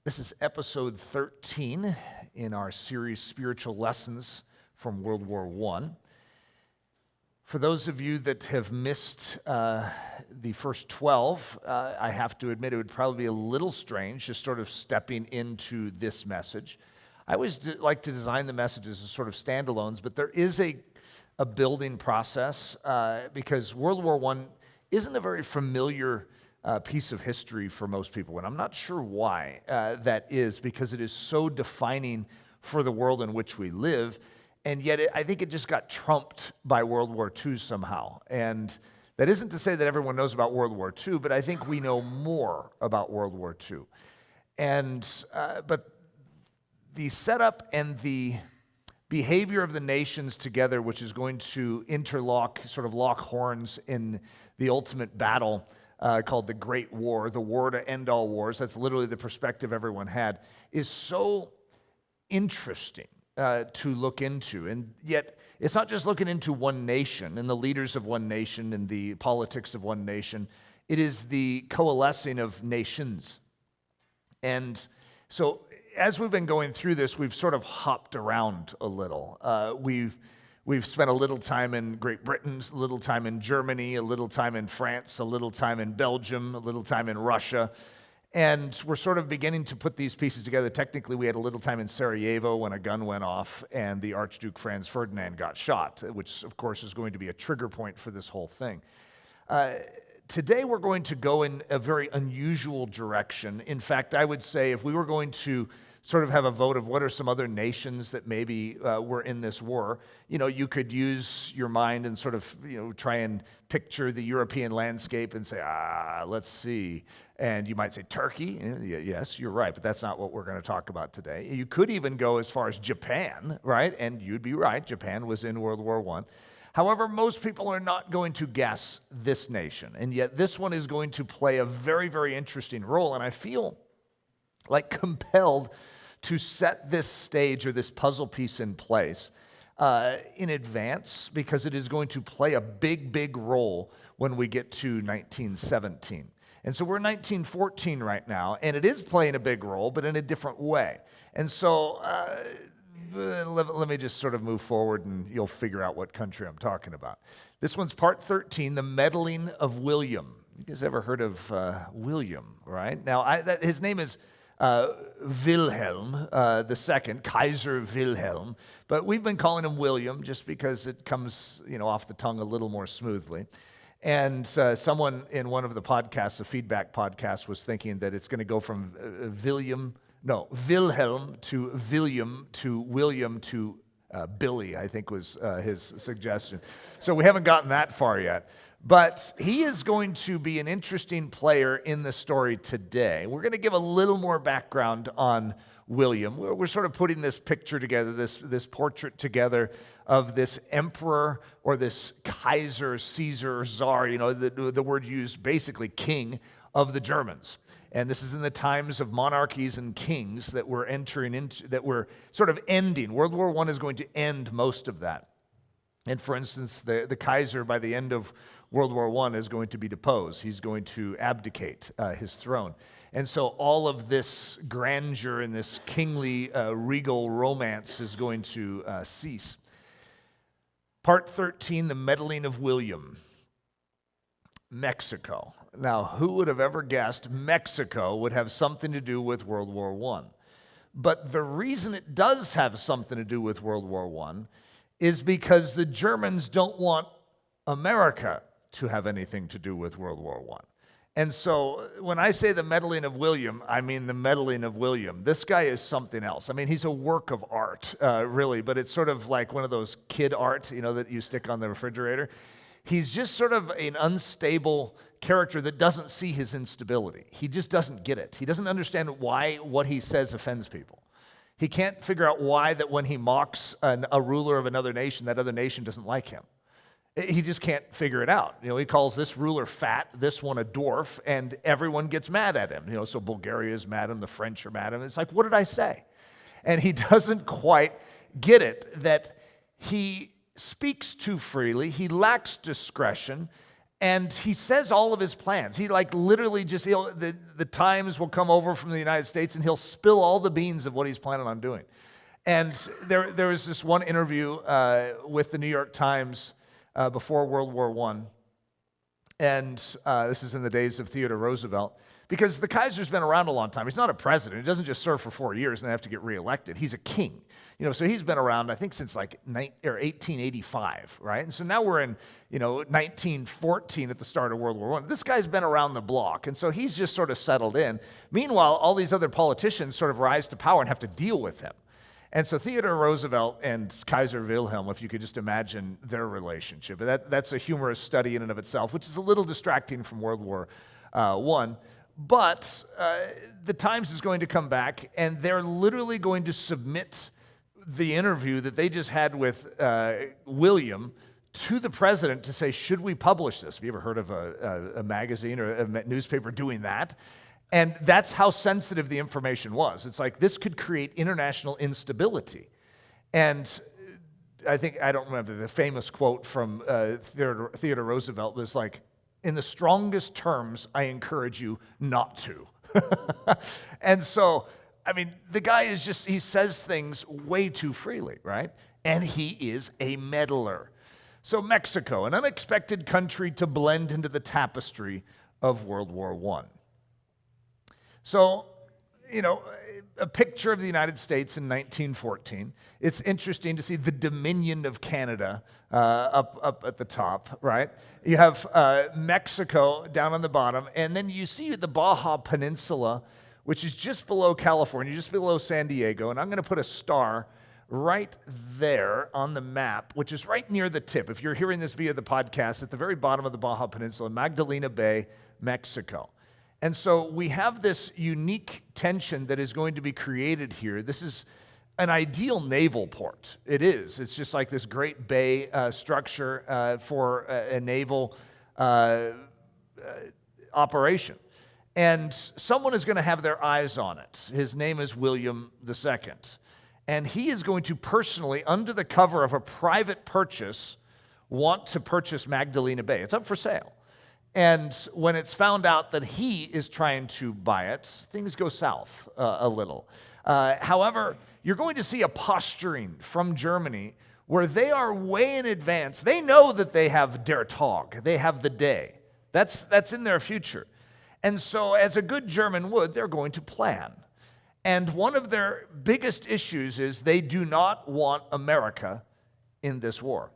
This is episode 13 in our series Spiritual Lessons from World War I. For those of you that have missed the first 12, I have to admit it would probably be a little strange just sort of stepping into this message. I always like to design the messages as sort of standalones, but there is a building process because World War I isn't a very familiar piece of history for most people, and I'm not sure why that is, because it is so defining for the world in which we live, and yet I think it just got trumped by World War II somehow. And that isn't to say that everyone knows about World War II, but I think we know more about World War II. And but the setup and the behavior of the nations together, which is going to interlock, sort of lock horns in the ultimate battle called the Great War, the war to end all wars, that's literally the perspective everyone had, is so interesting to look into. And yet, it's not just looking into one nation and the leaders of one nation and the politics of one nation. It is the coalescing of nations. And so, as we've been going through this, we've sort of hopped around a little. We've spent a little time in Great Britain, a little time in Germany, a little time in France, a little time in Belgium, a little time in Russia. And we're sort of beginning to put these pieces together. Technically, we had a little time in Sarajevo when a gun went off and the Archduke Franz Ferdinand got shot, which, of course, is going to be a trigger point for this whole thing. Today, we're going to go in a very unusual direction. In fact, I would say if we were going to sort of have a vote of what are some other nations that maybe were in this war, you could use your mind and sort of, try and picture the European landscape and say, let's see. And you might say Turkey. Yes, you're right, but that's not what we're going to talk about today. You could even go as far as Japan, right? And you'd be right. Japan was in World War I. However, most people are not going to guess this nation. And yet this one is going to play a very, very interesting role. And I feel like compelled to set this stage or this puzzle piece in place in advance, because it is going to play a big, big role when we get to 1917. And so we're in 1914 right now, and it is playing a big role, but in a different way. And so let me just sort of move forward, and you'll figure out what country I'm talking about. This one's part 13, the Meddling of William. You guys ever heard of William, right? Now, his name is Wilhelm II, Kaiser Wilhelm, but we've been calling him William just because it comes, off the tongue a little more smoothly. And someone in one of the podcasts, a feedback podcast, was thinking that it's going to go from Wilhelm to William to Billy, I think was his suggestion. So we haven't gotten that far yet. But he is going to be an interesting player in the story today. We're going to give a little more background on William. We're sort of putting this picture together, this portrait together of this emperor or this Kaiser, Caesar, Tsar, the word used, basically king of the Germans. And this is in the times of monarchies and kings that we're entering into, that we're sort of ending. World War I is going to end most of that. And for instance, the Kaiser, by the end of World War I, is going to be deposed. He's going to abdicate his throne. And so all of this grandeur and this kingly, regal romance is going to cease. Part 13, the Meddling of William. Mexico. Now, who would have ever guessed Mexico would have something to do with World War I? But the reason it does have something to do with World War I is because the Germans don't want America to have anything to do with World War I. And so when I say the Meddling of William, I mean the Meddling of William. This guy is something else. I mean, he's a work of art, really, but it's sort of like one of those kid art, that you stick on the refrigerator. He's just sort of an unstable character that doesn't see his instability. He just doesn't get it. He doesn't understand why what he says offends people. He can't figure out why that when he mocks a ruler of another nation, that other nation doesn't like him. He just can't figure it out. He calls this ruler fat, this one a dwarf, and everyone gets mad at him. So Bulgaria is mad at him, the French are mad at him. It's like, what did I say? And he doesn't quite get it, that he speaks too freely, he lacks discretion, And he says all of his plans. He literally just, the Times will come over from the United States and he'll spill all the beans of what he's planning on doing. And there was this one interview with the New York Times before World War I. And this is in the days of Theodore Roosevelt. Because the Kaiser's been around a long time. He's not a president. He doesn't just serve for 4 years and then have to get reelected. He's a king. So he's been around, I think, since 1885, right? And so now we're in, 1914 at the start of World War I. This guy's been around the block, and so he's just sort of settled in. Meanwhile, all these other politicians sort of rise to power and have to deal with him. And so Theodore Roosevelt and Kaiser Wilhelm, if you could just imagine their relationship, that's a humorous study in and of itself, which is a little distracting from World War I. But the Times is going to come back, and they're literally going to submit the interview that they just had with William to the president to say, should we publish this? Have you ever heard of a magazine or a newspaper doing that? And that's how sensitive the information was. It's like, this could create international instability. And I don't remember, the famous quote from Theodore Roosevelt was like, in the strongest terms, I encourage you not to. And so, the guy he says things way too freely, right? And he is a meddler. So Mexico, an unexpected country to blend into the tapestry of World War I. So, a picture of the United States in 1914. It's interesting to see the Dominion of Canada up at the top, right? You have Mexico down on the bottom, and then you see the Baja Peninsula, which is just below California, just below San Diego, and I'm going to put a star right there on the map, which is right near the tip. If you're hearing this via the podcast, at the very bottom of the Baja Peninsula, Magdalena Bay, Mexico. And so we have this unique tension that is going to be created here. This is an ideal naval port. It is. It's just like this great bay structure for a naval operation. And someone is going to have their eyes on it. His name is William II. And he is going to personally, under the cover of a private purchase, want to purchase Magdalena Bay. It's up for sale. And when it's found out that he is trying to buy it, things go south a little. However, you're going to see a posturing from Germany where they are way in advance. They know that they have der Tag, they have the day. That's in their future. And so as a good German would, they're going to plan. And one of their biggest issues is they do not want America in this war.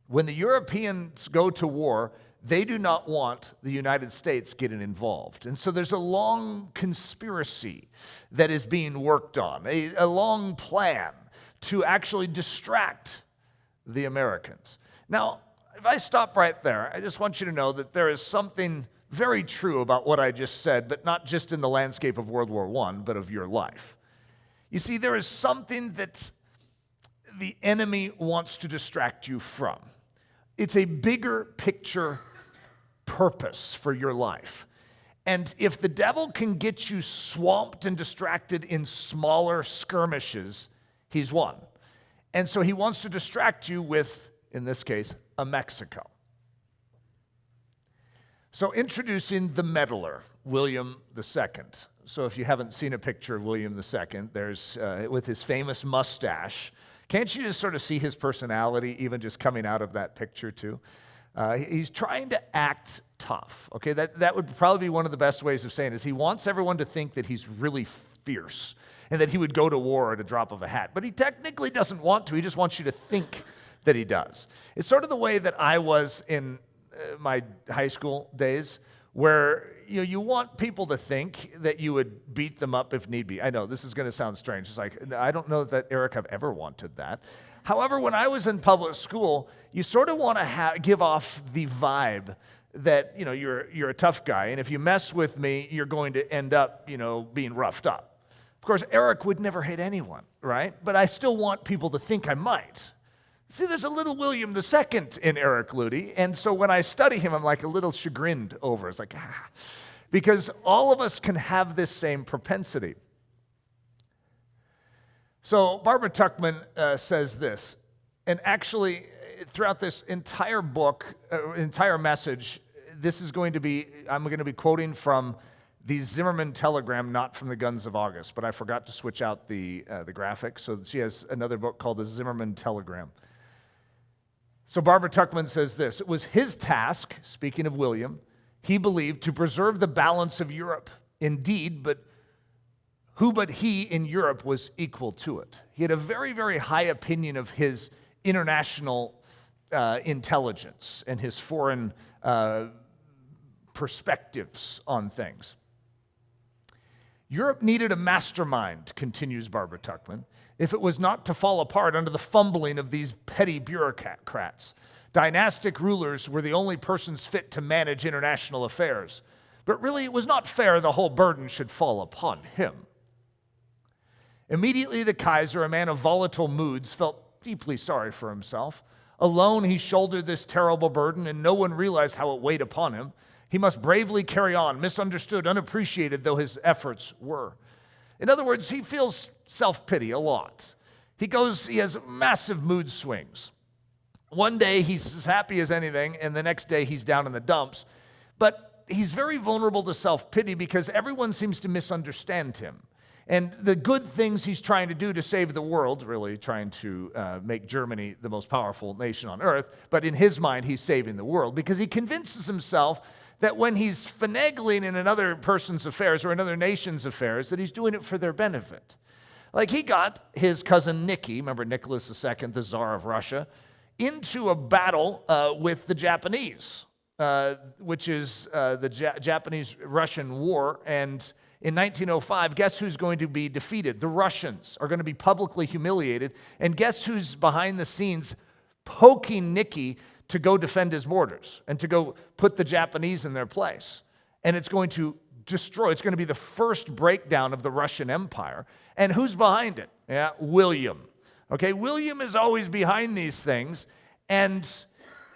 When the Europeans go to war, they do not want the United States getting involved. And so there's a long conspiracy that is being worked on, a long plan to actually distract the Americans. Now, if I stop right there, I just want you to know that there is something very true about what I just said, but not just in the landscape of World War I, but of your life. You see, there is something that the enemy wants to distract you from. It's a bigger picture purpose for your life. And if the devil can get you swamped and distracted in smaller skirmishes, he's won. And so he wants to distract you with, in this case, a Mexico. So introducing the meddler, William II. So if you haven't seen a picture of William II, there's, with his famous mustache, can't you just sort of see his personality even just coming out of that picture too? He's trying to act tough, okay? That would probably be one of the best ways of saying it, is he wants everyone to think that he's really fierce and that he would go to war at a drop of a hat. But he technically doesn't want to. He just wants you to think that he does. It's sort of the way that I was in my high school days, where you want people to think that you would beat them up if need be. I know this is going to sound strange. It's like, I don't know that, Eric, I've ever wanted that. However, when I was in public school, you sort of want to give off the vibe that you're a tough guy, and if you mess with me, you're going to end up being roughed up. Of course, Eric would never hit anyone, right? But I still want people to think I might. See, there's a little William II in Eric Ludy, and so when I study him, I'm like a little chagrined over. It's like, because all of us can have this same propensity. So Barbara Tuchman says this, and actually, throughout this entire book, entire message, I'm going to be quoting from the Zimmerman telegram, not from the Guns of August, but I forgot to switch out the graphic, so she has another book called the Zimmerman telegram. So Barbara Tuchman says this: it was his task, speaking of William, he believed, to preserve the balance of Europe. Indeed, but who but he in Europe was equal to it? He had a very, very high opinion of his international intelligence and his foreign perspectives on things. Europe needed a mastermind, continues Barbara Tuchman, if it was not to fall apart under the fumbling of these petty bureaucrats. Dynastic rulers were the only persons fit to manage international affairs. But really, it was not fair the whole burden should fall upon him. Immediately, the Kaiser, a man of volatile moods, felt deeply sorry for himself. Alone, he shouldered this terrible burden, and no one realized how it weighed upon him. He must bravely carry on, misunderstood, unappreciated though his efforts were. In other words, he feels self-pity a lot. He has massive mood swings. One day, he's as happy as anything, and the next day, he's down in the dumps. But he's very vulnerable to self-pity because everyone seems to misunderstand him. And the good things he's trying to do to save the world, really trying to make Germany the most powerful nation on earth, but in his mind, he's saving the world because he convinces himself that when he's finagling in another person's affairs or another nation's affairs, that he's doing it for their benefit. Like he got his cousin Nicky, remember Nicholas II, the Tsar of Russia, into a battle with the Japanese, which is the Japanese-Russian War. And in 1905, guess who's going to be defeated? The Russians are going to be publicly humiliated. And guess who's behind the scenes poking Nicky to go defend his borders and to go put the Japanese in their place? And it's going to destroy. It's going to be the first breakdown of the Russian Empire. And who's behind it? Yeah, William. Okay, William is always behind these things, and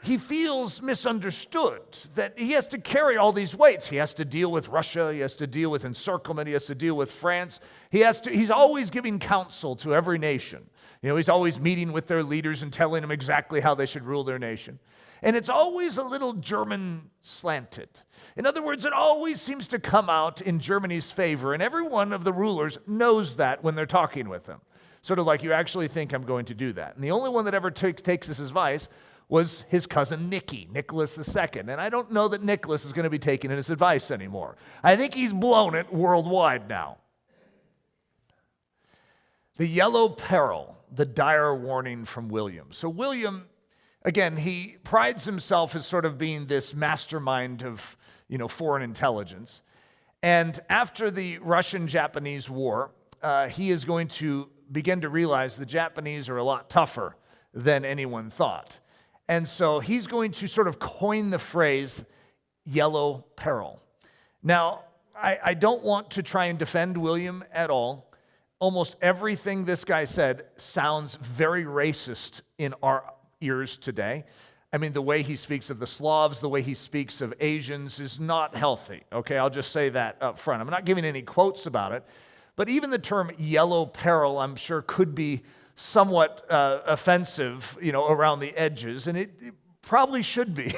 he feels misunderstood, that he has to carry all these weights. He has to deal with Russia, he has to deal with encirclement, he has to deal with France. He's always giving counsel to every nation. He's always meeting with their leaders and telling them exactly how they should rule their nation. And it's always a little German slanted. In other words, it always seems to come out in Germany's favor, and every one of the rulers knows that when they're talking with them. Sort of like, you actually think I'm going to do that. And the only one that ever takes this advice was his cousin Nicky, Nicholas II. And I don't know that Nicholas is going to be taking his advice anymore. I think he's blown it worldwide now. The yellow peril, the dire warning from William. So William, again, he prides himself as sort of being this mastermind of, foreign intelligence. And after the Russian-Japanese War, he is going to begin to realize the Japanese are a lot tougher than anyone thought. And so he's going to sort of coin the phrase yellow peril. Now, I don't want to try and defend William at all. Almost everything this guy said sounds very racist in our ears today. I mean, the way he speaks of the Slavs, the way he speaks of Asians is not healthy. Okay, I'll just say that up front. I'm not giving any quotes about it. But even the term yellow peril, I'm sure, could be somewhat offensive, around the edges, and it probably should be.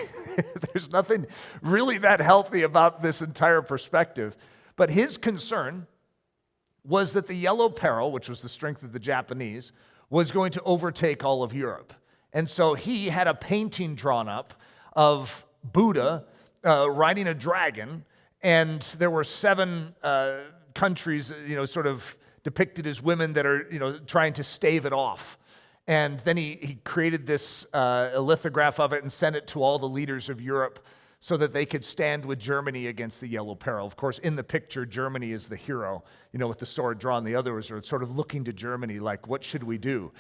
There's nothing really that healthy about this entire perspective. But his concern was that the yellow peril, which was the strength of the Japanese, was going to overtake all of Europe. And so he had a painting drawn up of Buddha riding a dragon, and there were 7 countries, sort of depicted as women that are, trying to stave it off. And then he created this a lithograph of it and sent it to all the leaders of Europe so that they could stand with Germany against the yellow peril. Of course, in the picture, Germany is the hero, with the sword drawn. The others are sort of looking to Germany like, what should we do?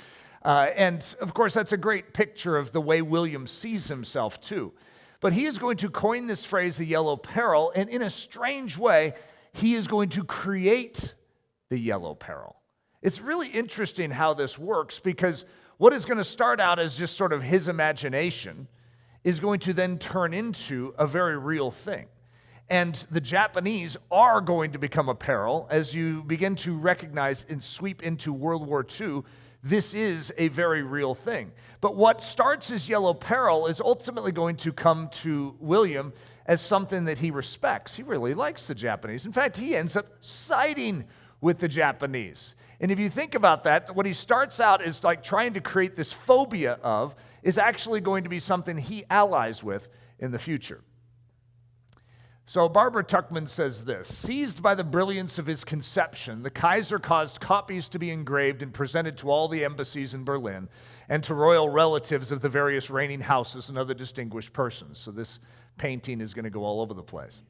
And of course, that's a great picture of the way William sees himself too. But he is going to coin this phrase, the yellow peril, and in a strange way, he is going to create the yellow peril. It's really interesting how this works, because what is going to start out as just sort of his imagination is going to then turn into a very real thing. And the Japanese are going to become a peril as you begin to recognize and sweep into World War II. this is a very real thing. But what starts as yellow peril is ultimately going to come to William as something that he respects. He really likes the Japanese. In fact, he ends up siding with the Japanese. And if you think about that, what he starts out is like trying to create this phobia of is actually going to be something he allies with in the future. So Barbara Tuchman says this: seized by the brilliance of his conception, the Kaiser caused copies to be engraved and presented to all the embassies in Berlin and to royal relatives of the various reigning houses and other distinguished persons. So this painting is going to go all over the place.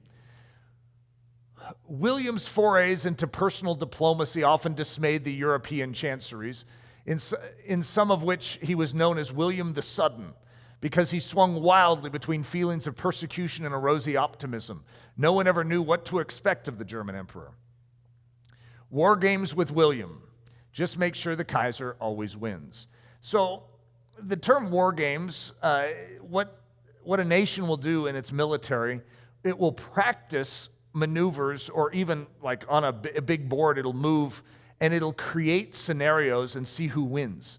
William's forays into personal diplomacy often dismayed the European chanceries, in some of which he was known as William the Sudden, because he swung wildly between feelings of persecution and a rosy optimism. No one ever knew what to expect of the German emperor. War games with William. Just make sure the Kaiser always wins. So the term war games, what a nation will do in its military, it will practice maneuvers, or even like on a big board, it'll move and it'll create scenarios and see who wins.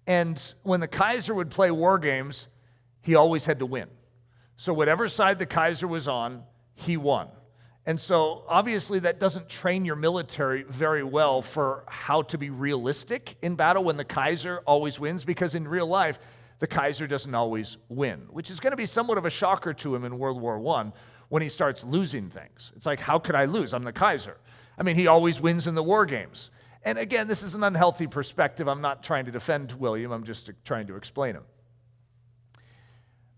And when the Kaiser would play war games, he always had to win. So whatever side the Kaiser was on, he won. And so obviously that doesn't train your military very well for how to be realistic in battle when the Kaiser always wins, because in real life, the Kaiser doesn't always win, which is going to be somewhat of a shocker to him in World War I when he starts losing things. It's like, how could I lose? I'm the Kaiser. I mean, he always wins in the war games. And again, this is an unhealthy perspective. I'm not trying to defend William. I'm just trying to explain him.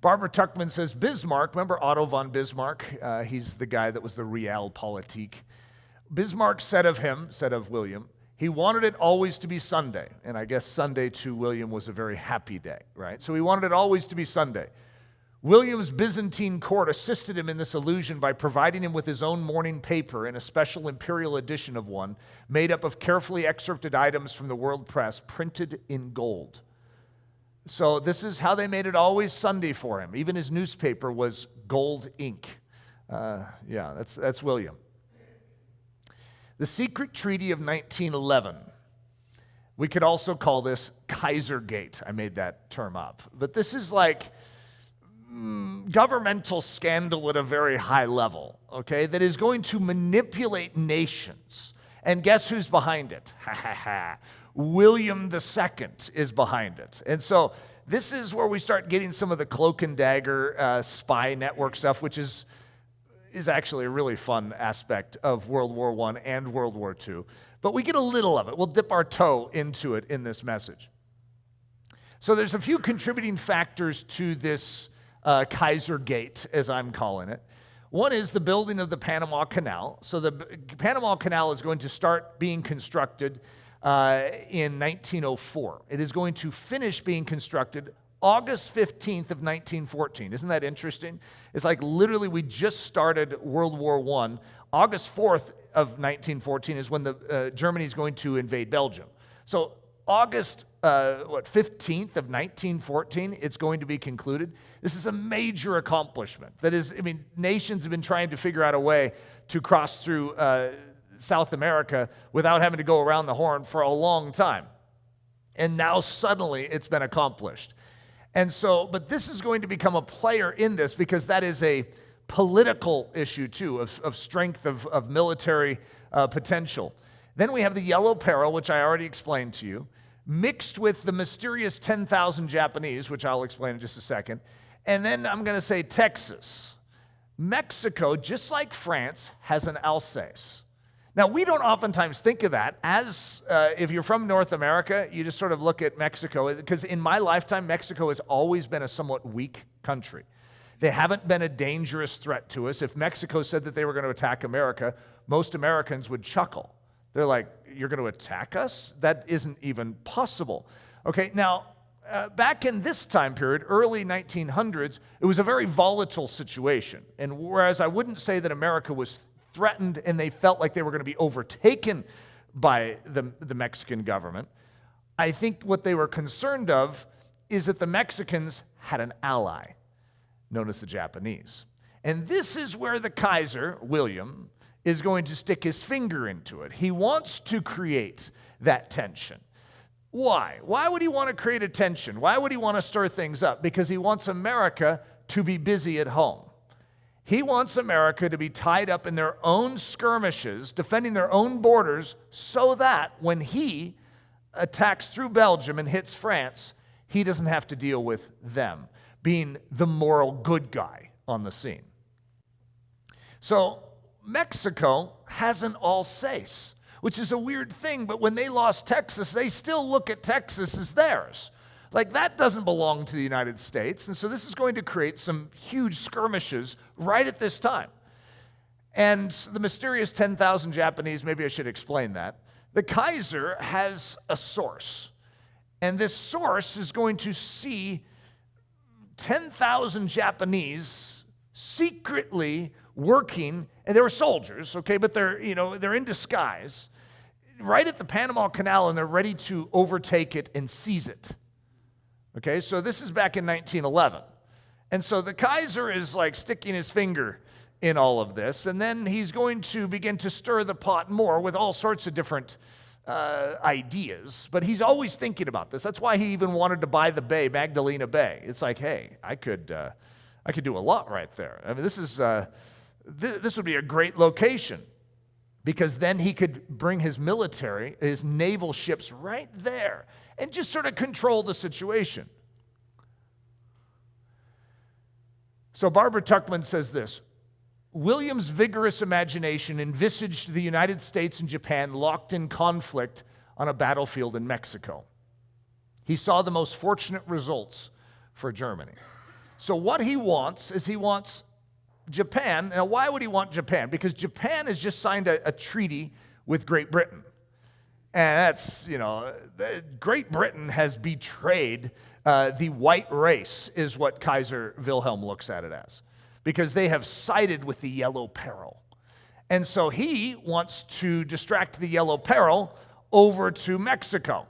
Barbara Tuchman says, Bismarck, remember Otto von Bismarck? He's the guy that was the Realpolitik. Bismarck said of William, he wanted it always to be Sunday. And I guess Sunday to William was a very happy day, right? So he wanted it always to be Sunday. William's Byzantine court assisted him in this illusion by providing him with his own morning paper in a special imperial edition of one, made up of carefully excerpted items from the world press, printed in gold. So this is how they made it always Sunday for him. Even his newspaper was gold ink. That's William. The secret treaty of 1911. We could also call this Kaisergate. I made that term up. But this is like governmental scandal at a very high level, okay, that is going to manipulate nations. And guess who's behind it? William II is behind it. And so this is where we start getting some of the cloak and dagger spy network stuff, which is actually a really fun aspect of World War I and World War II. But we get a little of it. We'll dip our toe into it in this message. So there's a few contributing factors to this Kaisergate, as I'm calling it. One is the building of the Panama Canal. So the Panama Canal is going to start being constructed in 1904. It is going to finish being constructed August 15th of 1914. Isn't that interesting? It's like literally we just started World War I. August 4th of 1914 is when the Germany is going to invade Belgium. So August 15th of 1914, it's going to be concluded. This is a major accomplishment. That is, nations have been trying to figure out a way to cross through South America without having to go around the Horn for a long time. And now suddenly it's been accomplished. And so, but this is going to become a player in this because that is a political issue too, of strength of military potential. Then we have the yellow peril, which I already explained to you, mixed with the mysterious 10,000 Japanese, which I'll explain in just a second. And then I'm going to say Texas. Mexico, just like France, has an Alsace. Now, we don't oftentimes think of that as, if you're from North America, you just sort of look at Mexico, because in my lifetime, Mexico has always been a somewhat weak country. They haven't been a dangerous threat to us. If Mexico said that they were going to attack America, most Americans would chuckle. They're like, you're going to attack us? That isn't even possible. Okay, now, back in this time period, early 1900s, it was a very volatile situation. And whereas I wouldn't say that America was threatened and they felt like they were going to be overtaken by the Mexican government, I think what they were concerned of is that the Mexicans had an ally known as the Japanese. And this is where the Kaiser, William, is going to stick his finger into it. He wants to create that tension. Why? Why would he want to create a tension? Why would he want to stir things up? Because he wants America to be busy at home. He wants America to be tied up in their own skirmishes, defending their own borders, so that when he attacks through Belgium and hits France, he doesn't have to deal with them, being the moral good guy on the scene. So Mexico has an Alsace, which is a weird thing, but when they lost Texas, they still look at Texas as theirs. Like, that doesn't belong to the United States, and so this is going to create some huge skirmishes right at this time. And the mysterious 10,000 Japanese, maybe I should explain that. The Kaiser has a source, and this source is going to see 10,000 Japanese secretly working, and they were soldiers, okay, but they're in disguise, right at the Panama Canal, and they're ready to overtake it and seize it. Okay, so this is back in 1911. And so the Kaiser is like sticking his finger in all of this, and then he's going to begin to stir the pot more with all sorts of different ideas. But he's always thinking about this. That's why he even wanted to buy the bay, Magdalena Bay. It's like, hey, I could do a lot right there. I mean, this would be a great location, because then he could bring his military, his naval ships right there and just sort of control the situation. So Barbara Tuchman says this: William's vigorous imagination envisaged the United States and Japan locked in conflict on a battlefield in Mexico. He saw the most fortunate results for Germany. So what he wants is he wants Japan. Now, why would he want Japan? Because Japan has just signed a treaty with Great Britain. And that's, Great Britain has betrayed the white race, is what Kaiser Wilhelm looks at it as, because they have sided with the yellow peril. And so he wants to distract the yellow peril over to Mexico.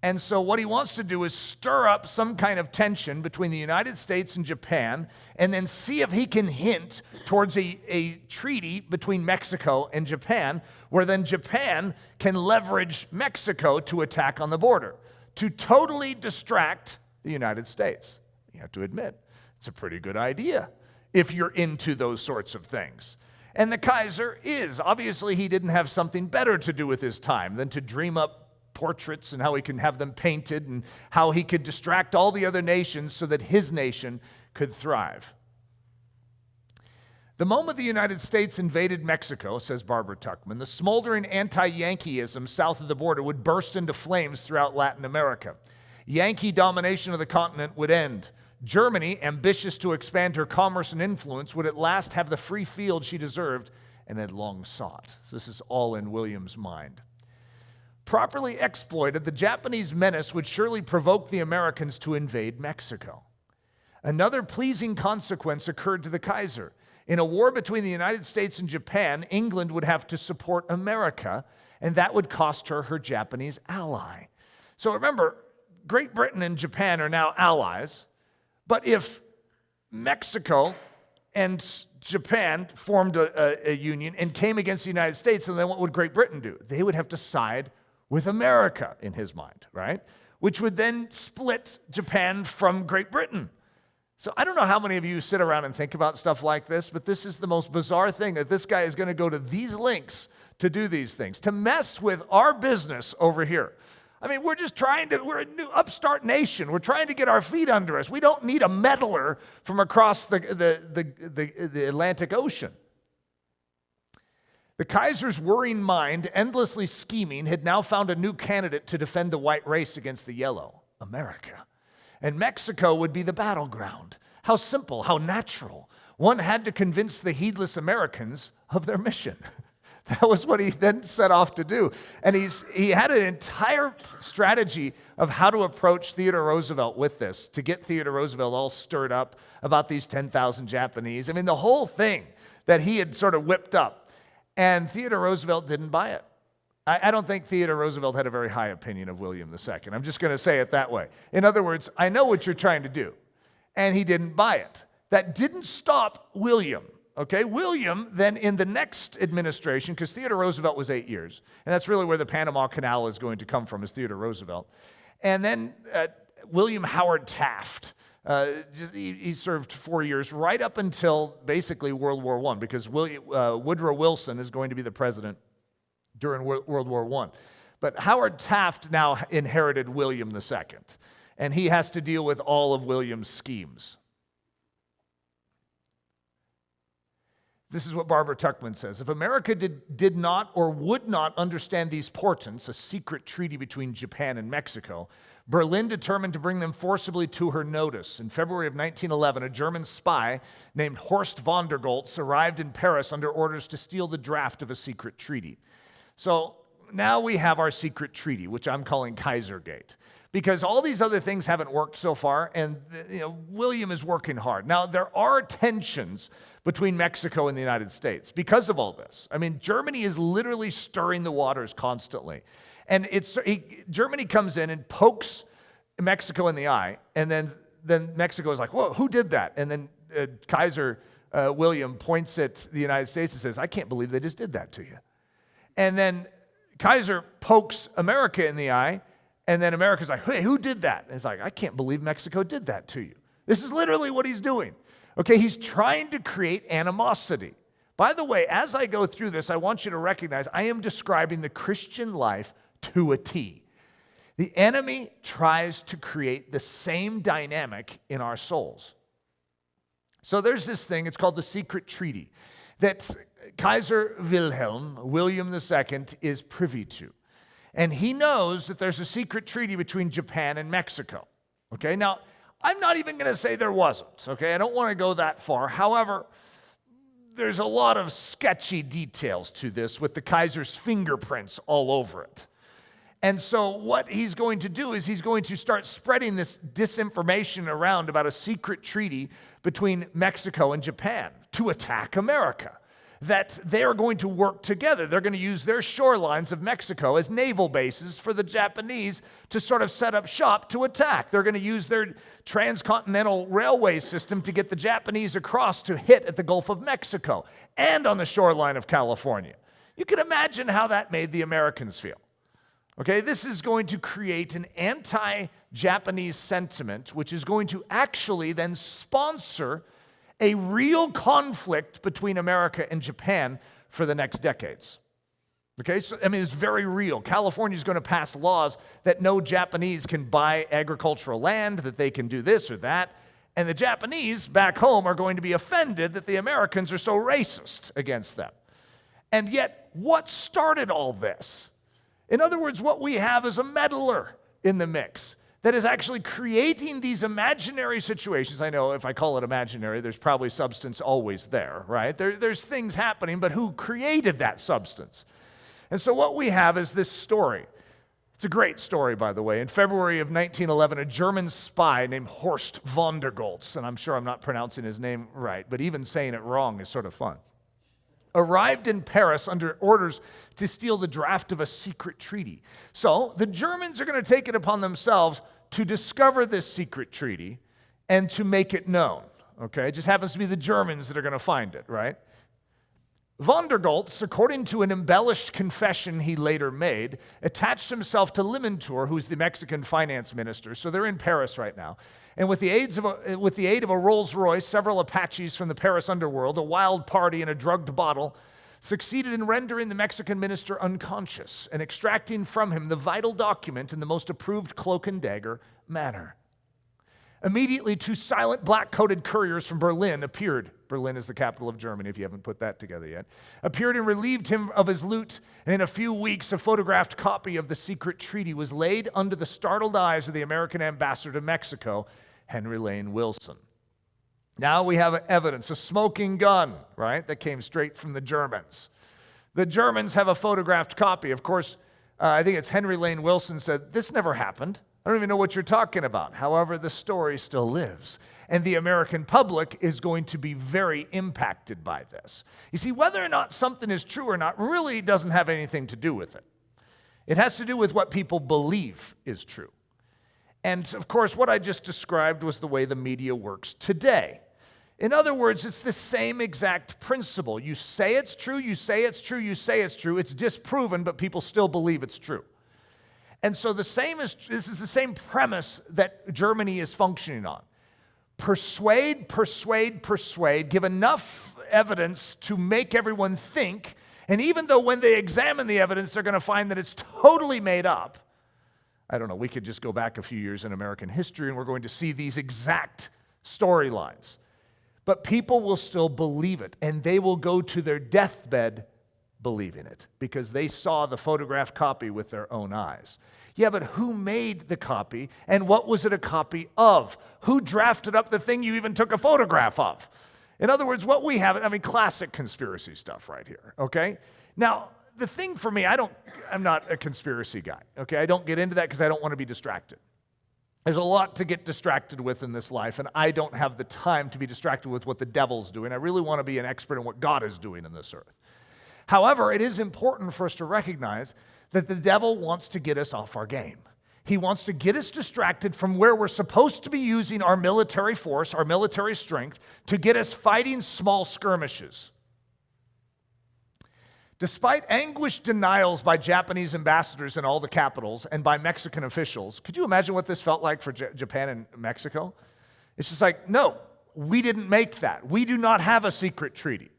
And so what he wants to do is stir up some kind of tension between the United States and Japan, and then see if he can hint towards a treaty between Mexico and Japan, where then Japan can leverage Mexico to attack on the border, to totally distract the United States. You have to admit, it's a pretty good idea if you're into those sorts of things. And the Kaiser is. Obviously, he didn't have something better to do with his time than to dream up portraits and how he can have them painted and how he could distract all the other nations so that his nation could thrive. The moment the United States invaded Mexico, says Barbara Tuchman, the smoldering anti-Yankeeism south of the border would burst into flames throughout Latin America. Yankee domination of the continent would end. Germany, ambitious to expand her commerce and influence, would at last have the free field she deserved and had long sought. So this is all in William's mind. Properly exploited, the Japanese menace would surely provoke the Americans to invade Mexico. Another pleasing consequence occurred to the Kaiser. In a war between the United States and Japan, England would have to support America, and that would cost her her Japanese ally. So remember, Great Britain and Japan are now allies, but if Mexico and Japan formed a union and came against the United States, then what would Great Britain do? They would have to side with America in his mind, right? Which would then split Japan from Great Britain. So I don't know how many of you sit around and think about stuff like this, but this is the most bizarre thing, that this guy is going to go to these lengths to do these things, to mess with our business over here. I mean, we're a new upstart nation. We're trying to get our feet under us. We don't need a meddler from across the Atlantic Ocean. The Kaiser's worrying mind, endlessly scheming, had now found a new candidate to defend the white race against the yellow, America. And Mexico would be the battleground. How simple, how natural. One had to convince the heedless Americans of their mission. That was what he then set off to do. And he had an entire strategy of how to approach Theodore Roosevelt with this, to get Theodore Roosevelt all stirred up about these 10,000 Japanese. I mean, the whole thing that he had sort of whipped up. And Theodore Roosevelt didn't buy it. I don't think Theodore Roosevelt had a very high opinion of William II. I'm just going to say it that way. In other words, I know what you're trying to do. And he didn't buy it. That didn't stop William. Okay, William then in the next administration, because Theodore Roosevelt was 8 years, and that's really where the Panama Canal is going to come from, is Theodore Roosevelt. And then William Howard Taft. He served 4 years right up until basically World War I, because Woodrow Wilson is going to be the president during World War I. But Howard Taft now inherited William II, and he has to deal with all of William's schemes. This is what Barbara Tuchman says. If America did not or would not understand these portents, a secret treaty between Japan and Mexico, Berlin determined to bring them forcibly to her notice. In February of 1911, a German spy named Horst von der Goltz arrived in Paris under orders to steal the draft of a secret treaty. So now we have our secret treaty, which I'm calling Kaisergate, because all these other things haven't worked so far, and William is working hard. Now, there are tensions between Mexico and the United States because of all this. I mean, Germany is literally stirring the waters constantly. And Germany comes in and pokes Mexico in the eye, and then Mexico is like, whoa, who did that? And then Kaiser William points at the United States and says, I can't believe they just did that to you. And then Kaiser pokes America in the eye, and then America's like, hey, who did that? And it's like, I can't believe Mexico did that to you. This is literally what he's doing. Okay, he's trying to create animosity. By the way, as I go through this, I want you to recognize I am describing the Christian life to a T. The enemy tries to create the same dynamic in our souls. So there's this thing, it's called the secret treaty, that Kaiser William II, is privy to. And he knows that there's a secret treaty between Japan and Mexico. Okay, now, I'm not even going to say there wasn't, okay? I don't want to go that far. However, there's a lot of sketchy details to this with the Kaiser's fingerprints all over it. And so what he's going to do is he's going to start spreading this disinformation around about a secret treaty between Mexico and Japan to attack America, that they are going to work together. They're going to use their shorelines of Mexico as naval bases for the Japanese to sort of set up shop to attack. They're going to use their transcontinental railway system to get the Japanese across to hit at the Gulf of Mexico and on the shoreline of California. You can imagine how that made the Americans feel. Okay, this is going to create an anti-Japanese sentiment, which is going to actually then sponsor a real conflict between America and Japan for the next decades. Okay, so I mean, it's very real. California is going to pass laws that no Japanese can buy agricultural land, that they can do this or that. And the Japanese back home are going to be offended that the Americans are so racist against them. And yet, what started all this? In other words, what we have is a meddler in the mix that is actually creating these imaginary situations. I know if I call it imaginary, there's probably substance always there, right? There's things happening, but who created that substance? And so what we have is this story. It's a great story, by the way. In February of 1911, a German spy named Horst von der Goltz, and I'm sure I'm not pronouncing his name right, but even saying it wrong is sort of fun, arrived in Paris under orders to steal the draft of a secret treaty. So the Germans are going to take it upon themselves to discover this secret treaty and to make it known. Okay, it just happens to be the Germans that are going to find it, right? Von der Goltz, according to an embellished confession he later made, attached himself to Limantour, who's the Mexican finance minister. So they're in Paris right now. And with the aid of a Rolls Royce, several Apaches from the Paris underworld, a wild party, and a drugged bottle, succeeded in rendering the Mexican minister unconscious and extracting from him the vital document in the most approved cloak and dagger manner. Immediately, two silent black-coated couriers from Berlin appeared. Berlin is the capital of Germany, if you haven't put that together yet. Appeared and relieved him of his loot, and in a few weeks, a photographed copy of the secret treaty was laid under the startled eyes of the American ambassador to Mexico, Henry Lane Wilson. Now we have evidence, a smoking gun, right, that came straight from the Germans. The Germans have a photographed copy. Of course, I think it's Henry Lane Wilson said, this never happened. I don't even know what you're talking about. However, the story still lives. And the American public is going to be very impacted by this. You see, whether or not something is true or not really doesn't have anything to do with it. It has to do with what people believe is true. And of course, what I just described was the way the media works today. In other words, it's the same exact principle. You say it's true, you say it's true, you say it's true. It's disproven, but people still believe it's true. And so this is the same premise that Germany is functioning on. Persuade, persuade, persuade, give enough evidence to make everyone think, and even though when they examine the evidence, they're going to find that it's totally made up. I don't know, we could just go back a few years in American history and we're going to see these exact storylines. But people will still believe it, and they will go to their deathbed believing it because they saw the photographed copy with their own eyes. Yeah, but who made the copy, and what was it a copy of? Who drafted up the thing you even took a photograph of? In other words, what we have, classic conspiracy stuff right here, okay? Now, the thing for me, I'm not a conspiracy guy, okay? I don't get into that because I don't want to be distracted. There's a lot to get distracted with in this life, and I don't have the time to be distracted with what the devil's doing. I really want to be an expert in what God is doing in this earth. However, it is important for us to recognize that the devil wants to get us off our game. He wants to get us distracted from where we're supposed to be using our military force, our military strength, to get us fighting small skirmishes. Despite anguished denials by Japanese ambassadors in all the capitals and by Mexican officials, could you imagine what this felt like for Japan and Mexico? It's just like, no, we didn't make that. We do not have a secret treaty.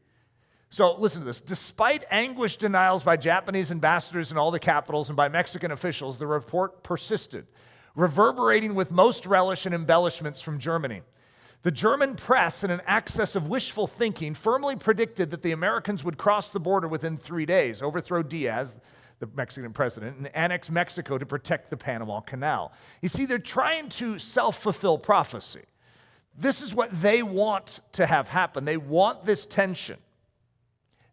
So listen to this. Despite anguished denials by Japanese ambassadors in all the capitals and by Mexican officials, the report persisted, reverberating with most relish and embellishments from Germany. The German press, in an access of wishful thinking, firmly predicted that the Americans would cross the border within 3 days, overthrow Diaz, the Mexican president, and annex Mexico to protect the Panama Canal. You see, they're trying to self-fulfill prophecy. This is what they want to have happen. They want this tension.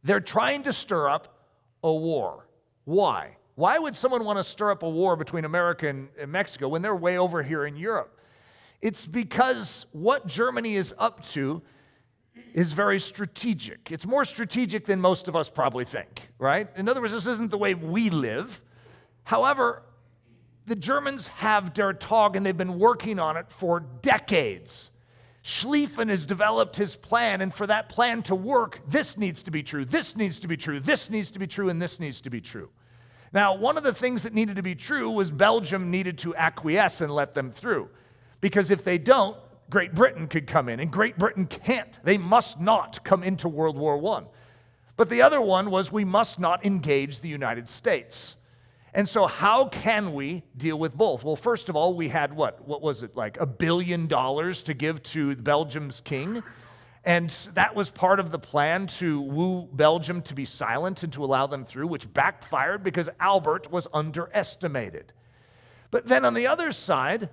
They're trying to stir up a war. Why? Why would someone want to stir up a war between America and Mexico when they're way over here in Europe? It's because what Germany is up to is very strategic. It's more strategic than most of us probably think, right? In other words, this isn't the way we live. However, the Germans have Der Tag, and they've been working on it for decades. Schlieffen has developed his plan, and for that plan to work, this needs to be true, this needs to be true, this needs to be true, and this needs to be true. Now, one of the things that needed to be true was Belgium needed to acquiesce and let them through. Because if they don't, Great Britain could come in, and Great Britain can't. They must not come into World War I. But the other one was we must not engage the United States. And so how can we deal with both? Well, first of all, we had what was it, like $1 billion to give to Belgium's king? And that was part of the plan to woo Belgium to be silent and to allow them through, which backfired because Albert was underestimated. But then on the other side,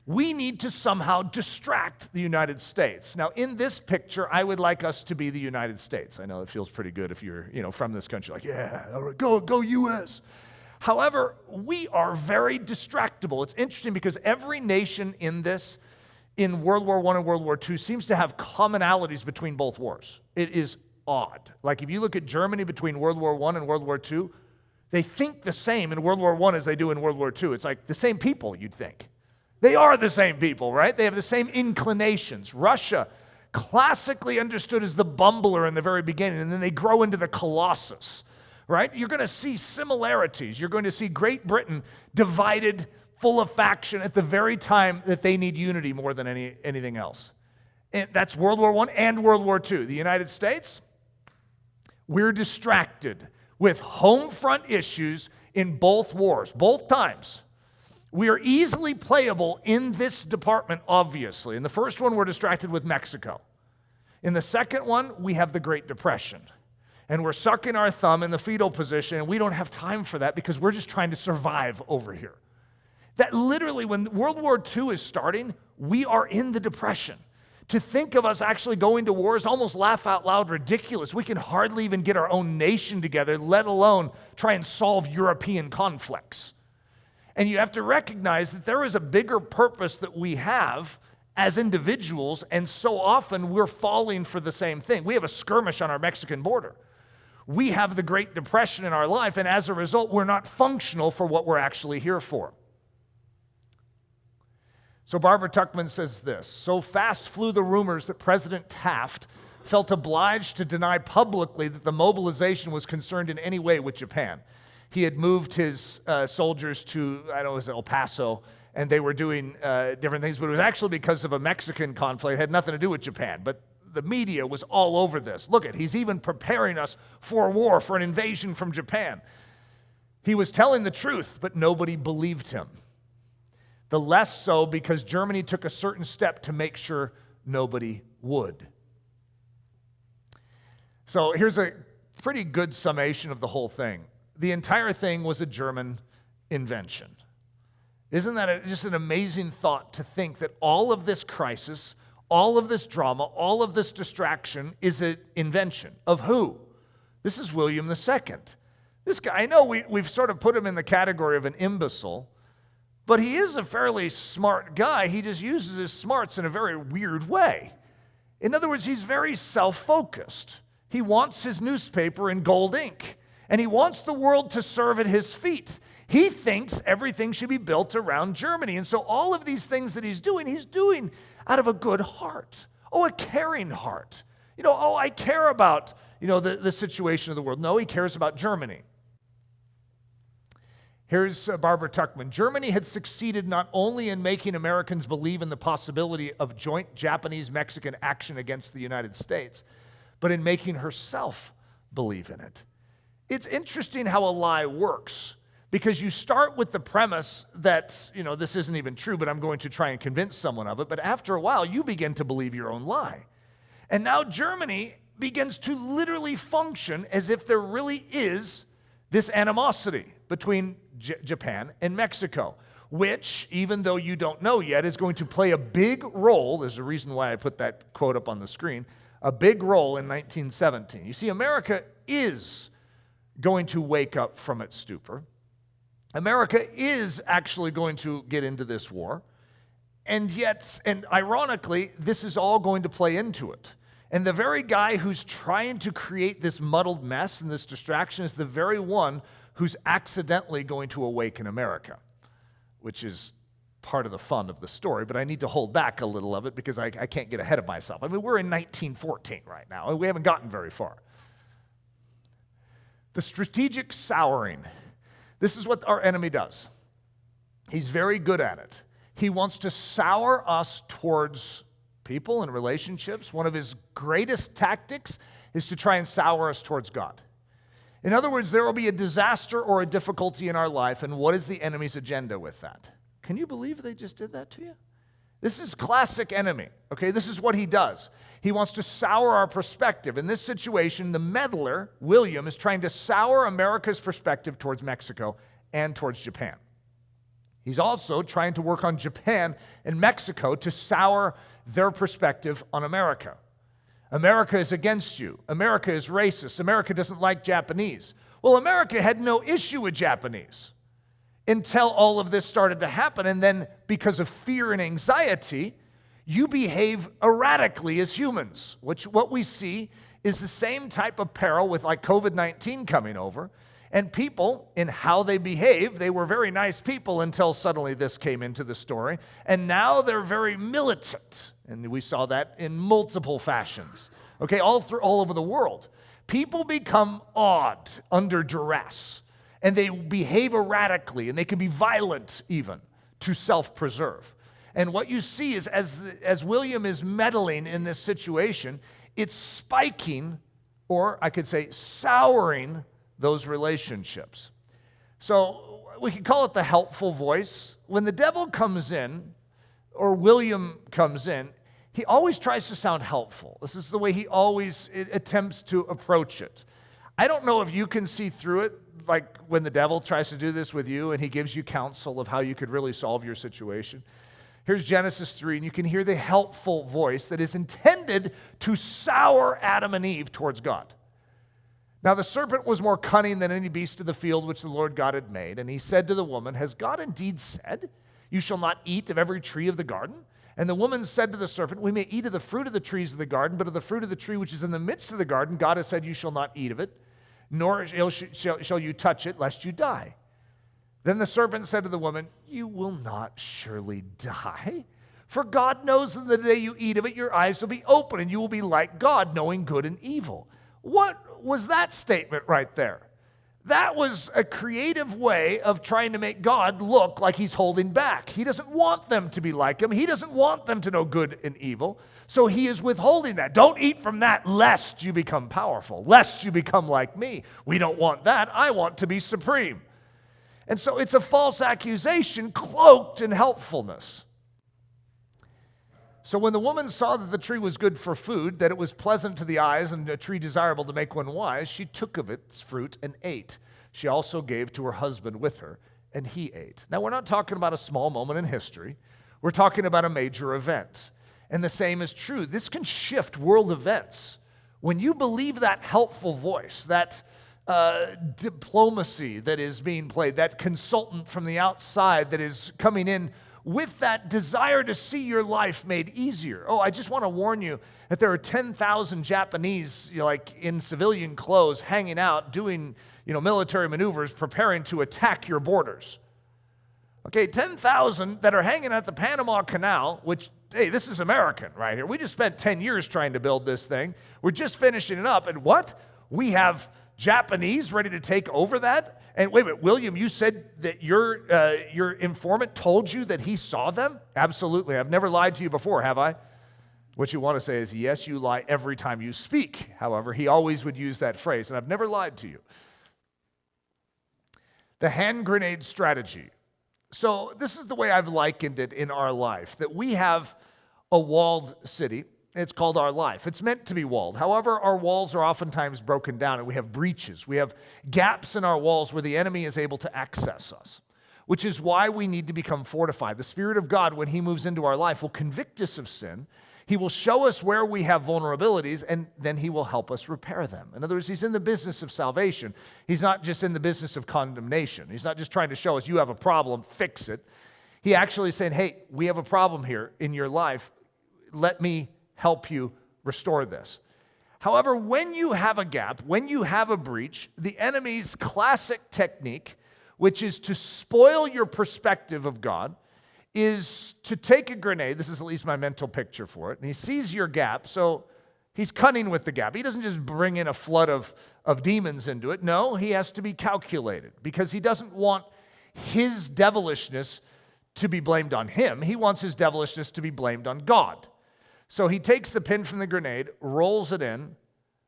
we need to somehow distract the United States. Now, in this picture, I would like us to be the United States. I know it feels pretty good if you're, from this country, like, yeah, all right, go U.S. However, we are very distractible. It's interesting because every nation in World War I and World War II seems to have commonalities between both wars. It is odd. Like if you look at Germany between World War I and World War II, they think the same in World War I as they do in World War II. It's like the same people, you'd think. They are the same people, right? They have the same inclinations. Russia, classically understood as the bumbler in the very beginning, and then they grow into the colossus, right? You're going to see similarities. You're going to see Great Britain divided, full of faction at the very time that they need unity more than anything else. And that's World War I and World War II. The United States, we're distracted with home front issues in both wars, both times. We are easily playable in this department, obviously. In the first one, we're distracted with Mexico. In the second one, we have the Great Depression. And we're sucking our thumb in the fetal position, and we don't have time for that because we're just trying to survive over here. That literally, when World War II is starting, we are in the Depression. To think of us actually going to war is almost laugh out loud ridiculous. We can hardly even get our own nation together, let alone try and solve European conflicts. And you have to recognize that there is a bigger purpose that we have as individuals, and so often we're falling for the same thing. We have a skirmish on our Mexican border. We have the Great Depression in our life, and as a result, we're not functional for what we're actually here for. So Barbara Tuchman says this: so fast flew the rumors that President Taft felt obliged to deny publicly that the mobilization was concerned in any way with Japan. He had moved his soldiers to, I don't know, it was El Paso, and they were doing different things, but it was actually because of a Mexican conflict. It had nothing to do with Japan, but the media was all over this. Look at, he's even preparing us for war, for an invasion from Japan. He was telling the truth, but nobody believed him. The less so because Germany took a certain step to make sure nobody would. So here's a pretty good summation of the whole thing. The entire thing was a German invention. Isn't that just an amazing thought to think that all of this crisis, all of this drama, all of this distraction is an invention of who? This is William II. This guy, I know we've sort of put him in the category of an imbecile, but he is a fairly smart guy. He just uses his smarts in a very weird way. In other words, he's very self-focused. He wants his newspaper in gold ink, and he wants the world to serve at his feet. He thinks everything should be built around Germany, and so all of these things that he's doing out of a good heart. Oh, a caring heart. I care about, the situation of the world. No, he cares about Germany. Here's Barbara Tuchman. Germany had succeeded not only in making Americans believe in the possibility of joint Japanese-Mexican action against the United States, but in making herself believe in it. It's interesting how a lie works, because you start with the premise that, this isn't even true, but I'm going to try and convince someone of it, but after a while, you begin to believe your own lie. And now Germany begins to literally function as if there really is this animosity between Japan and Mexico, which, even though you don't know yet, is going to play a big role. There's a reason why I put that quote up on the screen, a big role in 1917. You see, America is going to wake up from its stupor. America is actually going to get into this war, and ironically, this is all going to play into it. And the very guy who's trying to create this muddled mess and this distraction is the very one who's accidentally going to awaken America, which is part of the fun of the story, but I need to hold back a little of it because I can't get ahead of myself. I mean, we're in 1914 right now, and we haven't gotten very far. The strategic souring. This is what our enemy does. He's very good at it. He wants to sour us towards people and relationships. One of his greatest tactics is to try and sour us towards God. In other words, there will be a disaster or a difficulty in our life, and what is the enemy's agenda with that? Can you believe they just did that to you? This is classic enemy, okay? This is what he does. He wants to sour our perspective. In this situation, the meddler, William, is trying to sour America's perspective towards Mexico and towards Japan. He's also trying to work on Japan and Mexico to sour their perspective on America. America is against you. America is racist. America doesn't like Japanese. Well, America had no issue with Japanese until all of this started to happen. And then because of fear and anxiety, you behave erratically as humans, which what we see is the same type of peril with like COVID-19 coming over. And people, in how they behave, they were very nice people until suddenly this came into the story. And now they're very militant. And we saw that in multiple fashions, okay, all over the world. People become awed under duress, and they behave erratically, and they can be violent even to self-preserve. And what you see is as William is meddling in this situation, it's spiking, or I could say souring, those relationships. So we can call it the helpful voice. When the devil comes in, or William comes in, he always tries to sound helpful. This is the way he always attempts to approach it. I don't know if you can see through it, like when the devil tries to do this with you and he gives you counsel of how you could really solve your situation. Here's Genesis 3, and you can hear the helpful voice that is intended to sour Adam and Eve towards God. Now the serpent was more cunning than any beast of the field which the Lord God had made. And he said to the woman, "Has God indeed said, 'You shall not eat of every tree of the garden'?" And the woman said to the serpent, "We may eat of the fruit of the trees of the garden, but of the fruit of the tree which is in the midst of the garden, God has said, 'You shall not eat of it, nor shall you touch it, lest you die.' Then the serpent said to the woman, 'You will not surely die. For God knows that the day you eat of it, your eyes will be open, and you will be like God, knowing good and evil.'" What was that statement right there? That was a creative way of trying to make God look like he's holding back. He doesn't want them to be like him. He doesn't want them to know good and evil. So he is withholding that. Don't eat from that lest you become powerful, lest you become like me. We don't want that. I want to be supreme. And so it's a false accusation cloaked in helpfulness. So when the woman saw that the tree was good for food, that it was pleasant to the eyes and a tree desirable to make one wise, she took of its fruit and ate. She also gave to her husband with her, and he ate. Now, we're not talking about a small moment in history. We're talking about a major event. And the same is true. This can shift world events. When you believe that helpful voice, that diplomacy that is being played, that consultant from the outside that is coming in with that desire to see your life made easier. Oh, I just want to warn you that there are 10,000 Japanese, like in civilian clothes, hanging out, doing, military maneuvers, preparing to attack your borders. Okay, 10,000 that are hanging at the Panama Canal, which, hey, this is American right here. We just spent 10 years trying to build this thing. We're just finishing it up. And what? We have Japanese ready to take over that? And wait a minute, William, you said that your informant told you that he saw them? Absolutely. I've never lied to you before, have I? What you want to say is, yes, you lie every time you speak. However, he always would use that phrase, and I've never lied to you. The hand grenade strategy. So this is the way I've likened it in our life, that we have a walled city. It's called our life. It's meant to be walled. However, our walls are oftentimes broken down, and we have breaches. We have gaps in our walls where the enemy is able to access us, which is why we need to become fortified. The Spirit of God, when he moves into our life, will convict us of sin. He will show us where we have vulnerabilities, and then he will help us repair them. In other words, he's in the business of salvation. He's not just in the business of condemnation. He's not just trying to show us you have a problem, fix it. He actually is saying, hey, we have a problem here in your life. Let me help you restore this. However, when you have a gap, when you have a breach, the enemy's classic technique, which is to spoil your perspective of God, is to take a grenade. This is at least my mental picture for it. And he sees your gap, so he's cunning with the gap. He doesn't just bring in a flood of demons into it. No, he has to be calculated because he doesn't want his devilishness to be blamed on him. He wants his devilishness to be blamed on God. So he takes the pin from the grenade, rolls it in,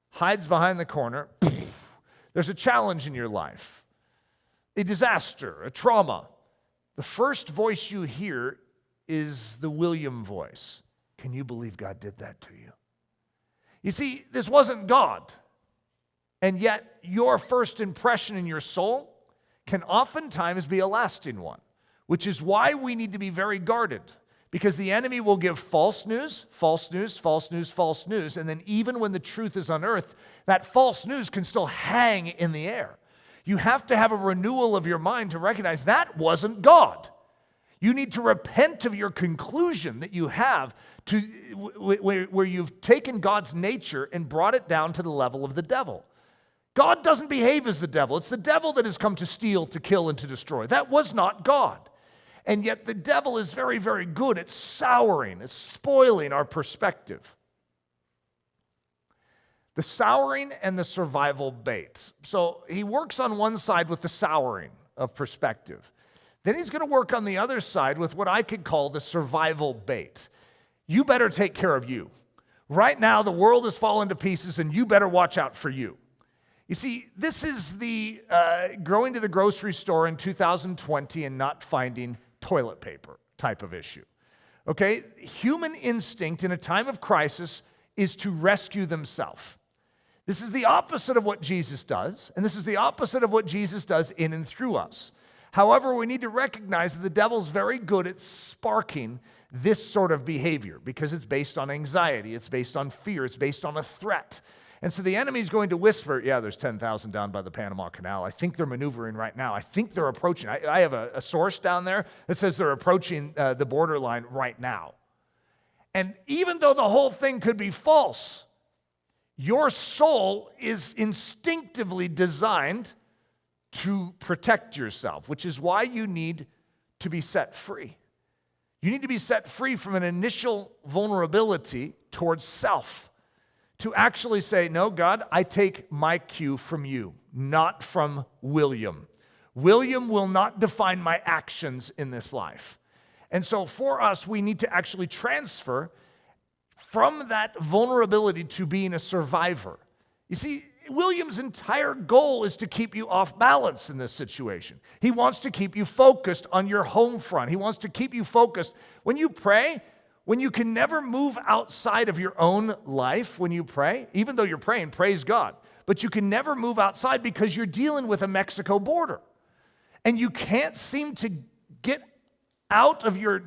hides behind the corner. There's a challenge in your life, a disaster, a trauma. The first voice you hear is the William voice. Can you believe God did that to you? You see, this wasn't God. And yet, your first impression in your soul can oftentimes be a lasting one, which is why we need to be very guarded. Because the enemy will give false news, false news, false news, false news, and then even when the truth is unearthed, that false news can still hang in the air. You have to have a renewal of your mind to recognize that wasn't God. You need to repent of your conclusion that you have where you've taken God's nature and brought it down to the level of the devil. God doesn't behave as the devil. It's the devil that has come to steal, to kill, and to destroy. That was not God. And yet the devil is very, very good at souring, at spoiling our perspective. The souring and the survival bait. So he works on one side with the souring of perspective. Then he's going to work on the other side with what I could call the survival bait. You better take care of you. Right now, the world is falling to pieces, and you better watch out for you. You see, this is the going to the grocery store in 2020 and not finding toilet paper type of issue. Okay? Human instinct in a time of crisis is to rescue themselves. This is the opposite of what Jesus does, and this is the opposite of what Jesus does in and through us. However, we need to recognize that the devil's very good at sparking this sort of behavior because it's based on anxiety, it's based on fear, it's based on a threat. And so the enemy's going to whisper, yeah, there's 10,000 down by the Panama Canal. I think they're maneuvering right now. I think they're approaching. I have a source down there that says they're approaching the borderline right now. And even though the whole thing could be false, your soul is instinctively designed to protect yourself, which is why you need to be set free. You need to be set free from an initial vulnerability towards self, to actually say, no, God, I take my cue from you. not from William. William will not define my actions in this life. And so for us, we need to actually transfer from that vulnerability to being a survivor. You see, William's entire goal is to keep you off balance in this situation. He wants to keep you focused on your home front. He wants to keep you focused. When you pray, when you can never move outside of your own life when you pray, even though you're praying, praise God, but you can never move outside because you're dealing with a Mexico border. And you can't seem to get out of your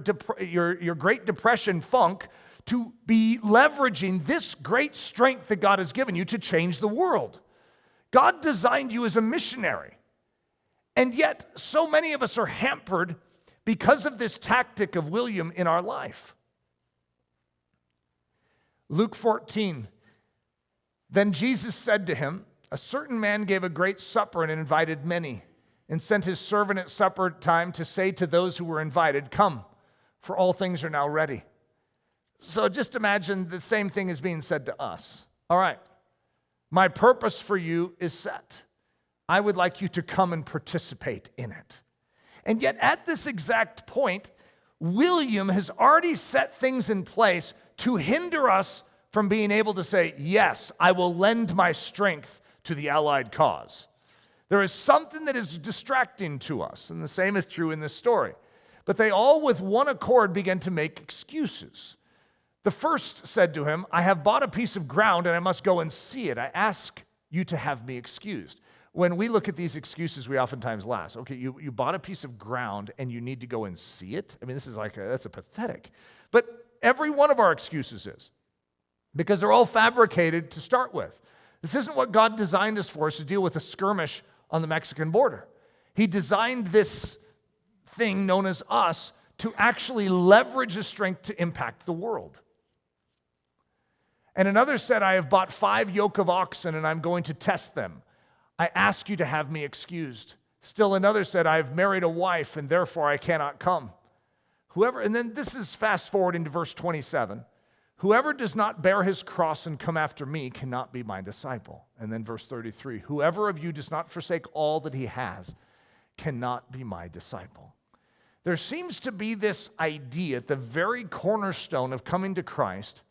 Great Depression funk to be leveraging this great strength that God has given you to change the world. God designed you as a missionary. And yet, so many of us are hampered because of this tactic of William in our life. Luke 14, then Jesus said to him, a certain man gave a great supper and invited many, and sent his servant at supper time to say to those who were invited, come, for all things are now ready. So just imagine the same thing is being said to us. All right, my purpose for you is set. I would like you to come and participate in it. And yet at this exact point, William has already set things in place to hinder us from being able to say, yes, I will lend my strength to the allied cause. There is something that is distracting to us, and the same is true in this story. But they all with one accord began to make excuses. The first said to him, I have bought a piece of ground and I must go and see it. I ask you to have me excused. When we look at these excuses, we oftentimes laugh. Okay, you bought a piece of ground and you need to go and see it? I mean, this is that's pathetic. But every one of our excuses is, because they're all fabricated to start with. This isn't what God designed us for, is to deal with a skirmish on the Mexican border. He designed this thing known as us to actually leverage the strength to impact the world. And another said, I have bought 5 yoke of oxen and I'm going to test them. I ask you to have me excused. Still another said, I have married a wife and therefore I cannot come. And then this is fast forward into verse 27. Whoever does not bear his cross and come after me cannot be my disciple. And then verse 33, whoever of you does not forsake all that he has cannot be my disciple. There seems to be this idea at the very cornerstone of coming to Christ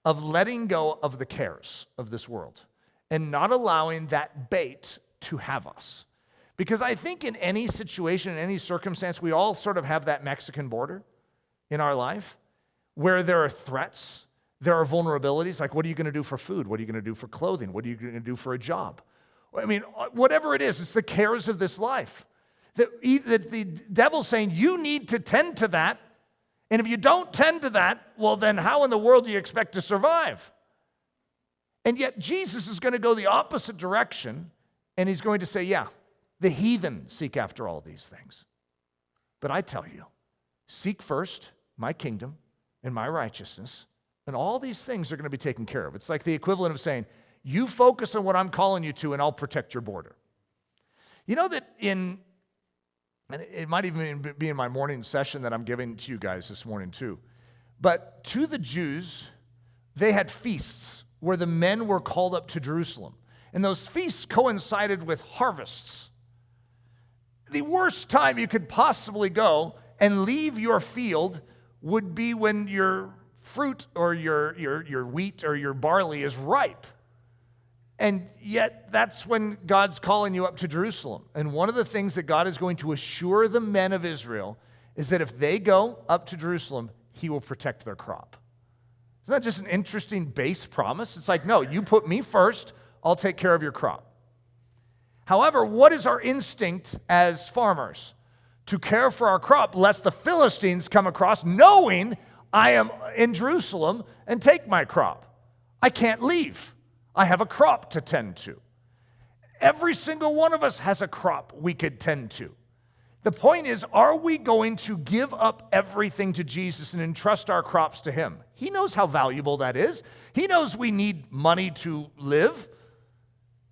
of letting go of the cares of this world and not allowing that bait to have us. Because I think in any situation, in any circumstance, we all sort of have that Mexican border in our life where there are threats, there are vulnerabilities, like what are you going to do for food? What are you going to do for clothing? What are you going to do for a job? I mean, whatever it is, it's the cares of this life. That the devil's saying, you need to tend to that, and if you don't tend to that, well, then how in the world do you expect to survive? And yet Jesus is going to go the opposite direction, and he's going to say, yeah, the heathen seek after all these things. But I tell you, seek first my kingdom and my righteousness, and all these things are going to be taken care of. It's like the equivalent of saying, you focus on what I'm calling you to, and I'll protect your border. You know that and it might even be in my morning session that I'm giving to you guys this morning too, but to the Jews, they had feasts where the men were called up to Jerusalem. And those feasts coincided with harvests. The worst time you could possibly go and leave your field would be when your fruit or your wheat or your barley is ripe. And yet that's when God's calling you up to Jerusalem. And one of the things that God is going to assure the men of Israel is that if they go up to Jerusalem, he will protect their crop. Isn't that just an interesting base promise? It's like, no, you put me first, I'll take care of your crop. However, what is our instinct as farmers? To care for our crop, lest the Philistines come across knowing I am in Jerusalem and take my crop. I can't leave. I have a crop to tend to. Every single one of us has a crop we could tend to. The point is, are we going to give up everything to Jesus and entrust our crops to him? He knows how valuable that is. He knows we need money to live.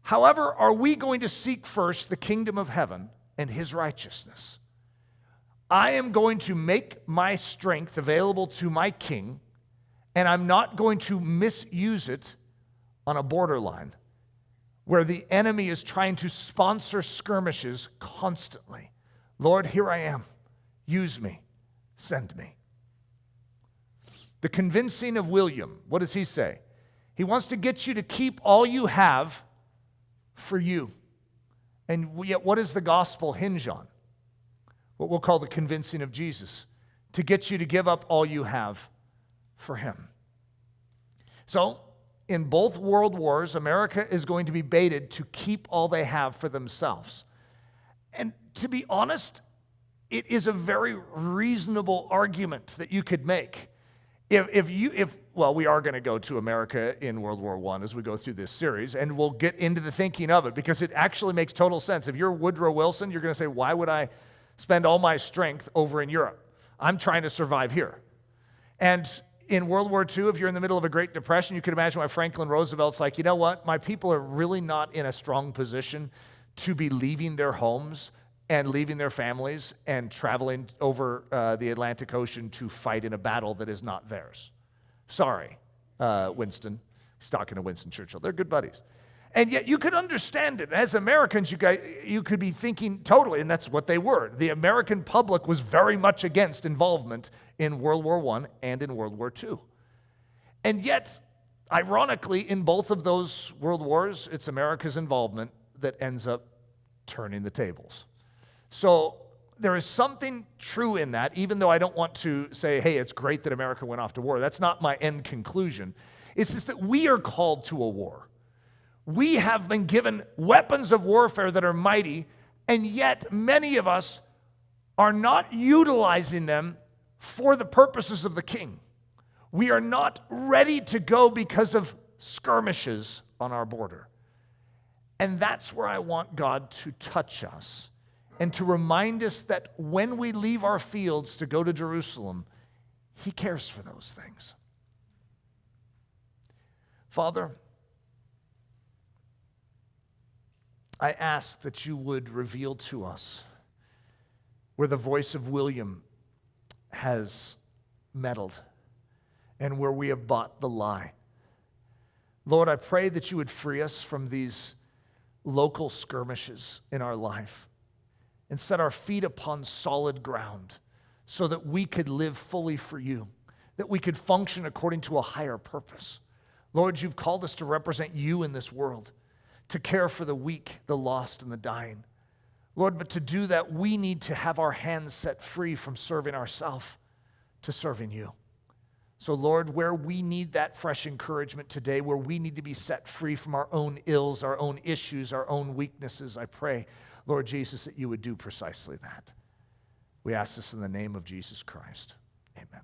However, are we going to seek first the kingdom of heaven and his righteousness? I am going to make my strength available to my king, and I'm not going to misuse it on a borderline where the enemy is trying to sponsor skirmishes constantly. Lord, here I am. Use me. Send me. The convincing of William, what does he say? He wants to get you to keep all you have for you. And yet, what does the gospel hinge on? What we'll call the convincing of Jesus, to get you to give up all you have for him. So, in both world wars, America is going to be baited to keep all they have for themselves. And to be honest, it is a very reasonable argument that you could make. Well, we are going to go to America in World War I as we go through this series, and we'll get into the thinking of it, because it actually makes total sense. If you're Woodrow Wilson, you're going to say, why would I spend all my strength over in Europe? I'm trying to survive here. And in World War II, if you're in the middle of a Great Depression, you could imagine why Franklin Roosevelt's like, you know what? My people are really not in a strong position to be leaving their homes and leaving their families and traveling over the Atlantic Ocean to fight in a battle that is not theirs. Sorry, Winston. He's talking to Winston Churchill. They're good buddies. And yet you could understand it. As Americans, you could be thinking totally, and that's what they were. The American public was very much against involvement in World War I and in World War II. And yet, ironically, in both of those world wars, it's America's involvement that ends up turning the tables. So there is something true in that, even though I don't want to say, hey, it's great that America went off to war. That's not my end conclusion. It's just that we are called to a war. We have been given weapons of warfare that are mighty, and yet many of us are not utilizing them for the purposes of the king. We are not ready to go because of skirmishes on our border. And that's where I want God to touch us and to remind us that when we leave our fields to go to Jerusalem, he cares for those things. Father, I ask that you would reveal to us where the voice of William has meddled and where we have bought the lie. Lord, I pray that you would free us from these local skirmishes in our life and set our feet upon solid ground so that we could live fully for you, that we could function according to a higher purpose. Lord, you've called us to represent you in this world, to care for the weak, the lost, and the dying. Lord, but to do that, we need to have our hands set free from serving ourselves to serving you. So, Lord, where we need that fresh encouragement today, where we need to be set free from our own ills, our own issues, our own weaknesses, I pray, Lord Jesus, that you would do precisely that. We ask this in the name of Jesus Christ. Amen.